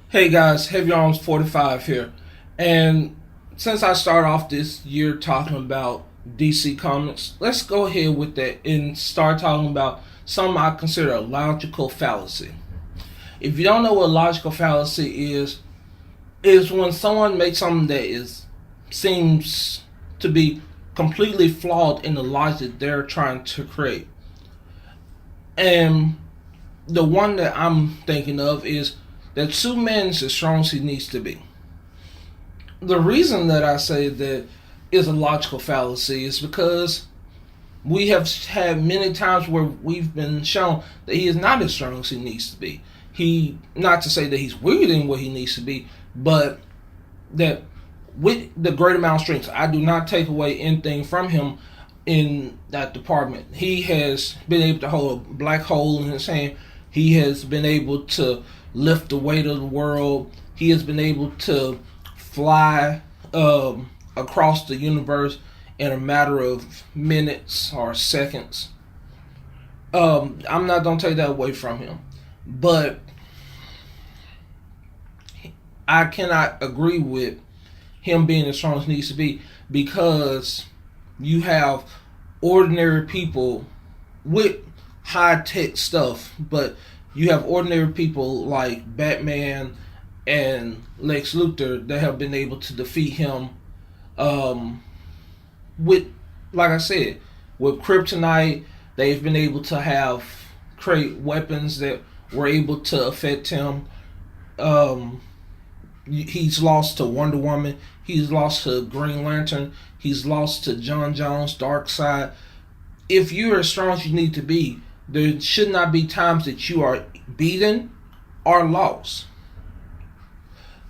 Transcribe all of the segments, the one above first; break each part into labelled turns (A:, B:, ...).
A: Hey guys, Heavy Arms 45 here. And since I start off this year talking about DC Comics, let's go ahead with that and start talking about something I consider a logical fallacy. If you don't know what a logical fallacy is when someone makes something that seems to be completely flawed in the logic they're trying to create. And the one that I'm thinking of is that Superman is as strong as he needs to be. The reason that I say that is a logical fallacy is because we have had many times where we've been shown that he is not as strong as he needs to be. Not to say that he's weaker than what he needs to be, but that with the great amount of strength, I do not take away anything from him in that department. He has been able to hold a black hole in his hand. He has been able to lift the weight of the world. He has been able to fly across the universe in a matter of minutes or seconds. I'm not going to take that away from him. But I cannot agree with him being as strong as he needs to be because you have ordinary people with high-tech stuff, but you have ordinary people like Batman and Lex Luthor that have been able to defeat him with, like I said, with kryptonite. They've been able to create weapons that were able to affect him. He's lost to Wonder Woman. He's lost to Green Lantern. He's lost to John Jones, Darkseid. If you're as strong as you need to be, there should not be times that you are beaten or lost.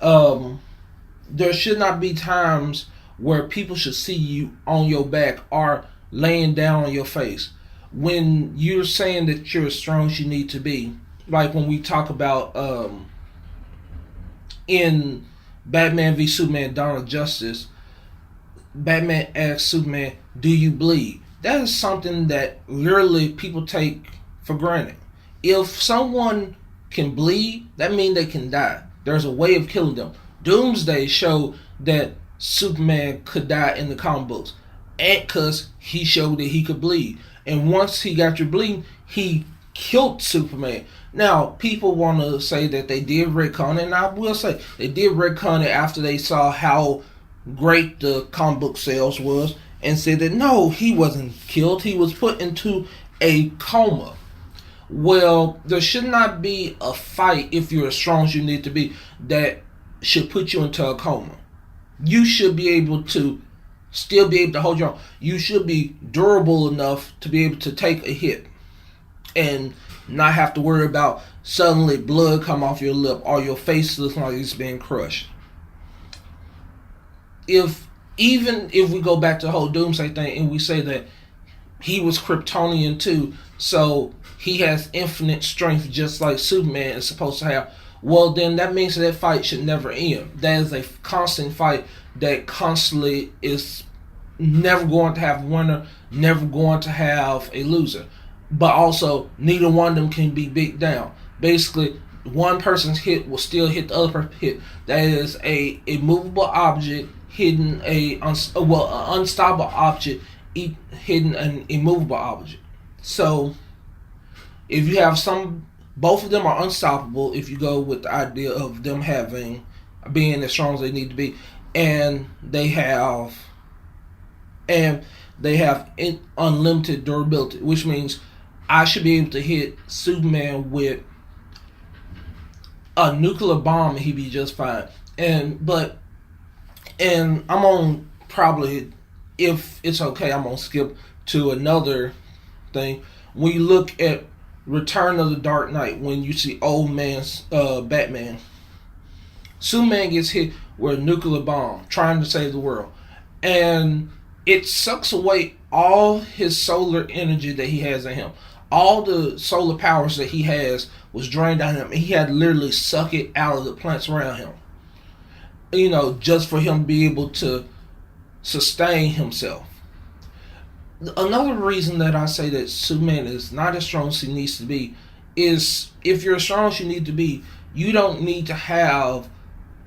A: There should not be times where people should see you on your back or laying down on your face. When you're saying that you're as strong as you need to be, like when we talk about in Batman v Superman: Dawn of Justice, Batman asks Superman, "Do you bleed?" That is something that literally people take for granted. If someone can bleed, that means they can die. There's a way of killing them. Doomsday showed that Superman could die in the comic books, and because he showed that he could bleed. And once he got your bleeding, he killed Superman. Now, people want to say that they did retcon it, and I will say they did retcon it after they saw how great the comic book sales was, and said that no, he wasn't killed. He was put into a coma. Well, there should not be a fight if you're as strong as you need to be that should put you into a coma. You should be able to still be able to hold your own. You should be durable enough to be able to take a hit and not have to worry about suddenly blood come off your lip or your face looks like it's being crushed. Even if we go back to the whole Doomsday thing and we say that he was Kryptonian too, so he has infinite strength just like Superman is supposed to have, well then that means that fight should never end. That is a constant fight that constantly is never going to have a winner, never going to have a loser. But also, neither one of them can be beat down. Basically, one person's hit will still hit the other person's hit. That is a immovable object hitting an unstoppable object hitting an immovable object. So, if you have both of them are unstoppable. If you go with the idea of them being as strong as they need to be, and they have unlimited durability, which means I should be able to hit Superman with a nuclear bomb and he'd be just fine. And I'm on probably, if it's okay, I'm gonna skip to another thing. When you look at Return of the Dark Knight, when you see old man's Batman, Superman gets hit with a nuclear bomb trying to save the world, and it sucks away all his solar energy that he has in him. All the solar powers that he has was drained out of him, and he had to literally suck it out of the plants around him. Just for him to be able to sustain himself. Another reason that I say that Superman is not as strong as he needs to be is if you're as strong as you need to be, you don't need to have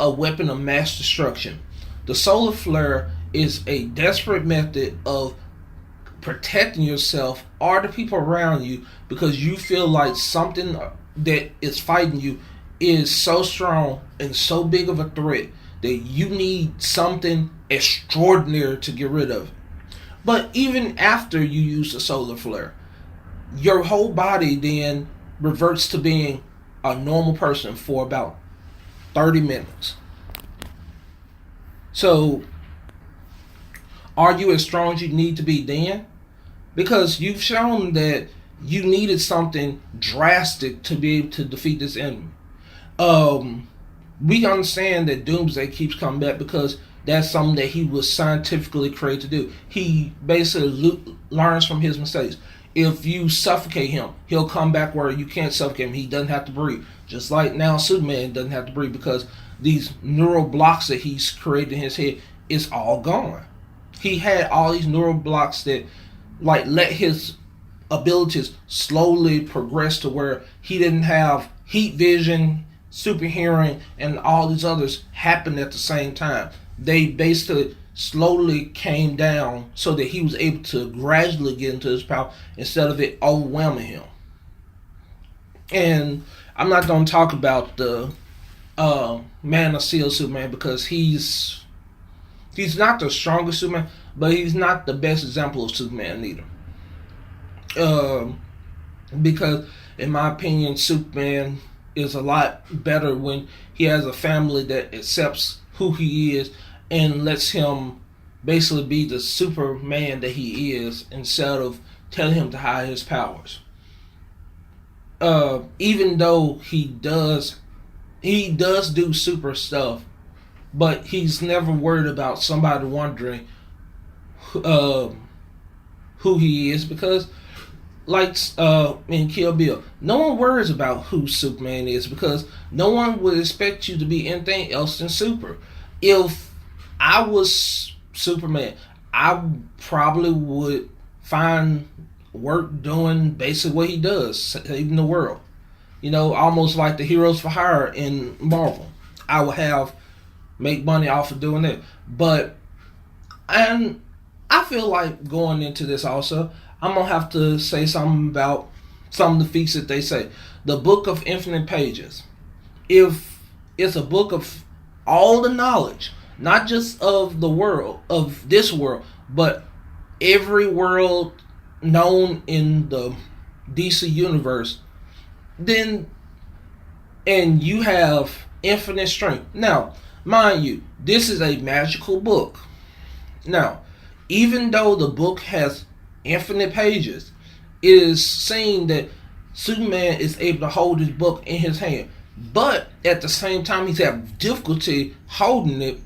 A: a weapon of mass destruction. The solar flare is a desperate method of protecting yourself or the people around you because you feel like something that is fighting you is so strong and so big of a threat that you need something extraordinary to get rid of it. But even after you use the solar flare, your whole body then reverts to being a normal person for about 30 minutes. So, are you as strong as you need to be then? Because you've shown that you needed something drastic to be able to defeat this enemy. We understand that Doomsday keeps coming back because that's something that he was scientifically created to do. He basically learns from his mistakes. If you suffocate him, he'll come back where you can't suffocate him. He doesn't have to breathe. Just like now Superman doesn't have to breathe because these neural blocks that he's created in his head is all gone. He had all these neural blocks that let his abilities slowly progress to where he didn't have heat vision, super hearing, and all these others happen at the same time. They basically slowly came down so that he was able to gradually get into his power instead of it overwhelming him. And I'm not going to talk about the Man of Steel Superman because he's not the strongest Superman, but he's not the best example of Superman either. Because in my opinion, Superman is a lot better when he has a family that accepts who he is and lets him basically be the Superman that he is instead of telling him to hide his powers. Even though he does do super stuff, but he's never worried about somebody wondering who he is because in Kill Bill, no one worries about who Superman is because no one would expect you to be anything else than super. If I was Superman, I probably would find work doing basically what he does, saving the world. Almost like the Heroes for Hire in Marvel. I would make money off of doing that. And I feel like going into this also, I'm going to have to say something about some of the feats that they say. The Book of Infinite Pages. If it's a book of all the knowledge, not just of the world, of this world, but every world known in the DC universe, and you have infinite strength. Now, mind you, this is a magical book. Now, even though the book has infinite pages, it is seen that Superman is able to hold his book in his hand, but at the same time he's having difficulty holding it,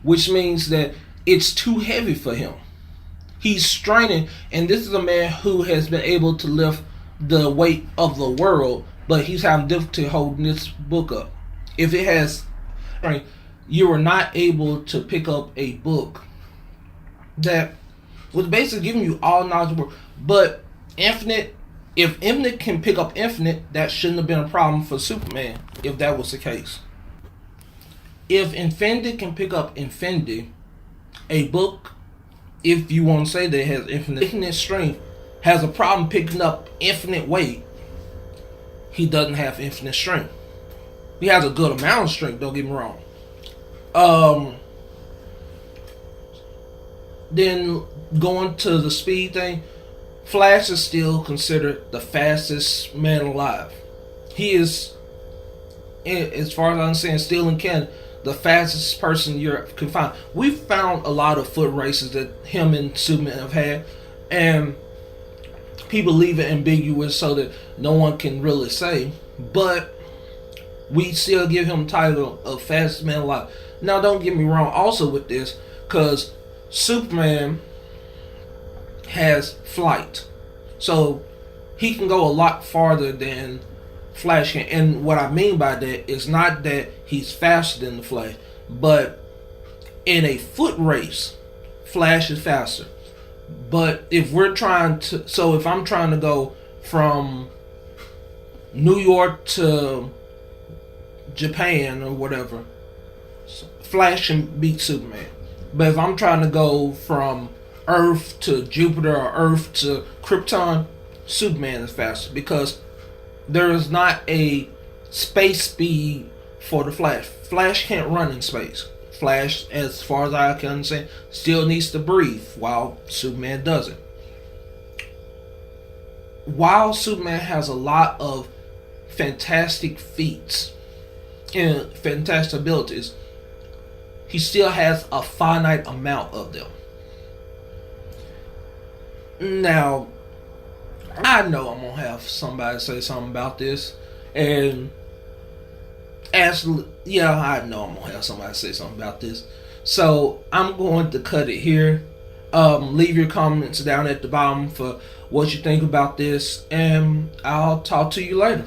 A: which means that it's too heavy for him. He's straining, and this is a man who has been able to lift the weight of the world, but he's having difficulty holding this book up. If it has strength, you are not able to pick up a book that was basically giving you all knowledge of the world. But if Infinite can pick up Infinite, that shouldn't have been a problem for Superman if that was the case. If Infinity can pick up Infinity, a book, if you want to say that it has infinite strength, has a problem picking up infinite weight, he doesn't have infinite strength. He has a good amount of strength, don't get me wrong. Then going to the speed thing, Flash is still considered the fastest man alive. He is, as far as I understand, still in Canada, the fastest person Europe can find. We've found a lot of foot races that him and Superman have had, and people leave it ambiguous so that no one can really say, but we still give him the title of fastest man alive. Now, don't get me wrong also with this, because Superman has flight, so he can go a lot farther than Flash can. And what I mean by that is not that he's faster than the Flash, but in a foot race, Flash is faster. But if I'm trying to go from New York to Japan or whatever, Flash can beat Superman. But if I'm trying to go from Earth to Jupiter or Earth to Krypton, Superman is faster because there is not a space speed for the Flash. Flash can't run in space. Flash, as far as I can understand, still needs to breathe while Superman doesn't. While Superman has a lot of fantastic feats and fantastic abilities, he still has a finite amount of them. Now, I know I'm gonna have somebody say something about this, and I know I'm gonna have somebody say something about this. So I'm going to cut it here. Leave your comments down at the bottom for what you think about this, and I'll talk to you later.